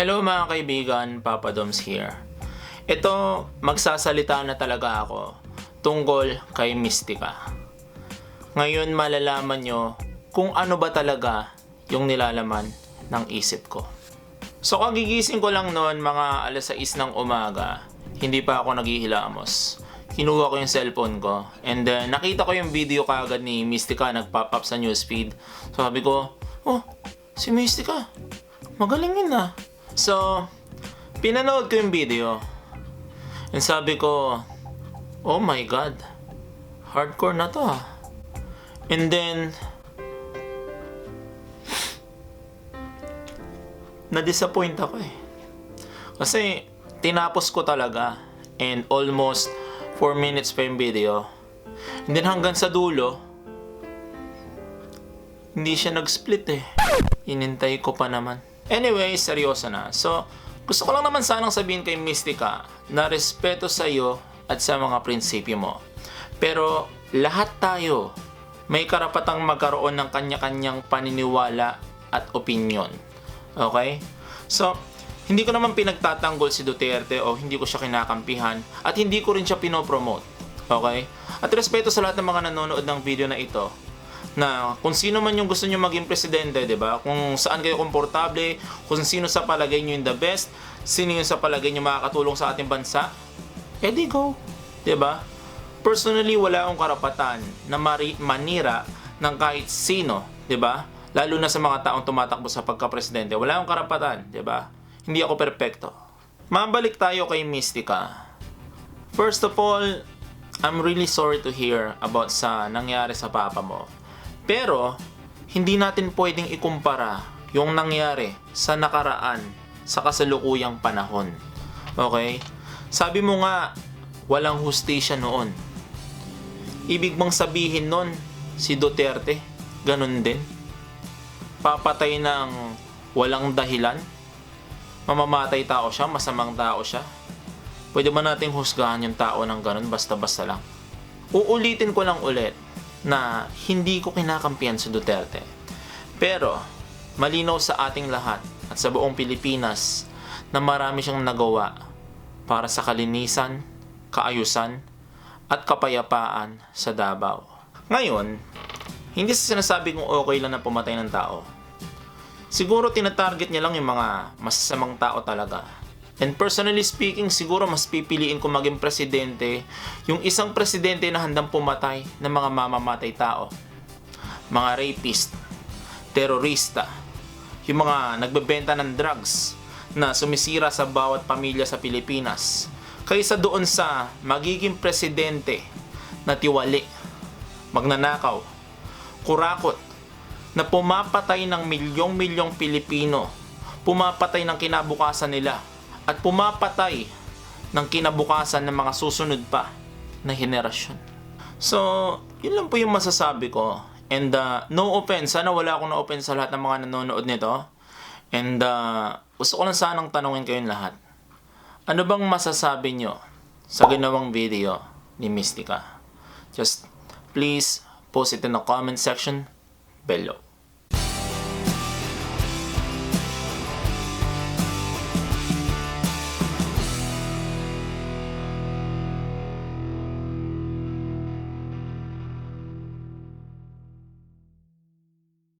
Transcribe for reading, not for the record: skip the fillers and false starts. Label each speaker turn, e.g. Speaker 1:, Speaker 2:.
Speaker 1: Hello mga kaibigan, Papa Doms here. Ito, magsasalita na talaga ako tungkol kay Mystica. Ngayon malalaman nyo kung ano ba talaga yung nilalaman ng isip ko. So kagigising ko lang noon mga alas 6 ng umaga, hindi pa ako naghihilamos. Kinuha ko yung cellphone ko and then nakita ko yung video kaagad ni Mystica nag-pop up sa newsfeed. So sabi ko, oh, si Mystica, magaling yun ah. So, pinanood ko yung video and sabi ko, oh my god, hardcore na to ah. And then, na-disappoint ako eh. Kasi, tinapos ko talaga and almost 4 minutes pa yung video. And then hanggang sa dulo, hindi siya nag-split eh. Inintay ko pa naman. Anyway, seryoso na. So, gusto ko lang naman sanang sabihin kay Mystica na respeto sa iyo at sa mga prinsipyo mo. Pero lahat tayo may karapatang magkaroon ng kanya-kanyang paniniwala at opinyon. Okay? So, hindi ko naman pinagtatanggol si Duterte o hindi ko siya kinakampihan at hindi ko rin siya pinopromote. Okay? At respeto sa lahat ng mga nanonood ng video na ito, na kung sino man yung gusto nyo maging presidente, di ba? Kung saan kayo komportable, kung sino sa palagay nyo yung the best, sino yung sa palagay nyo makakatulong sa ating bansa, edi go, di ba? Personally, wala akong karapatan na manira ng kahit sino, di ba? Lalo na sa mga taong tumatakbo sa pagka-presidente, wala akong karapatan, di ba? Hindi ako perpekto. Mabalik tayo kay Mystica. First of all, I'm really sorry to hear about sa nangyari sa papa mo. Pero, hindi natin pwedeng ikumpara yung nangyari sa nakaraan sa kasalukuyang panahon. Okay? Sabi mo nga, walang hustisya noon. Ibig bang sabihin nun, si Duterte, ganun din? Papatay ng walang dahilan? Mamamatay tao siya, masamang tao siya? Pwede ba nating husgahan yung tao ng ganun basta-basta lang? Uulitin ko lang ulit na hindi ko kinakampihan si Duterte. Pero, malinaw sa ating lahat at sa buong Pilipinas na marami siyang nagawa para sa kalinisan, kaayusan, at kapayapaan sa Davao. Ngayon, hindi sa sinasabi kong okay lang na pumatay ng tao. Siguro tinatarget niya lang yung mga masasamang tao talaga. And personally speaking, siguro mas pipiliin ko maging presidente yung isang presidente na handang pumatay ng mga mamamatay tao. Mga rapist, terorista, yung mga nagbebenta ng drugs na sumisira sa bawat pamilya sa Pilipinas. Kaysa doon sa magiging presidente na tiwali, magnanakaw, kurakot, na pumapatay ng milyong-milyong Pilipino, pumapatay ng kinabukasan nila, at pumapatay ng kinabukasan ng mga susunod pa na henerasyon. So, yun lang po yung masasabi ko. And no offense, sana wala akong na-offense sa lahat ng mga nanonood nito. And gusto ko lang sanang tanungin kayong lahat. Ano bang masasabi nyo sa ginawang video ni Mystica? Just please post it in the comment section below.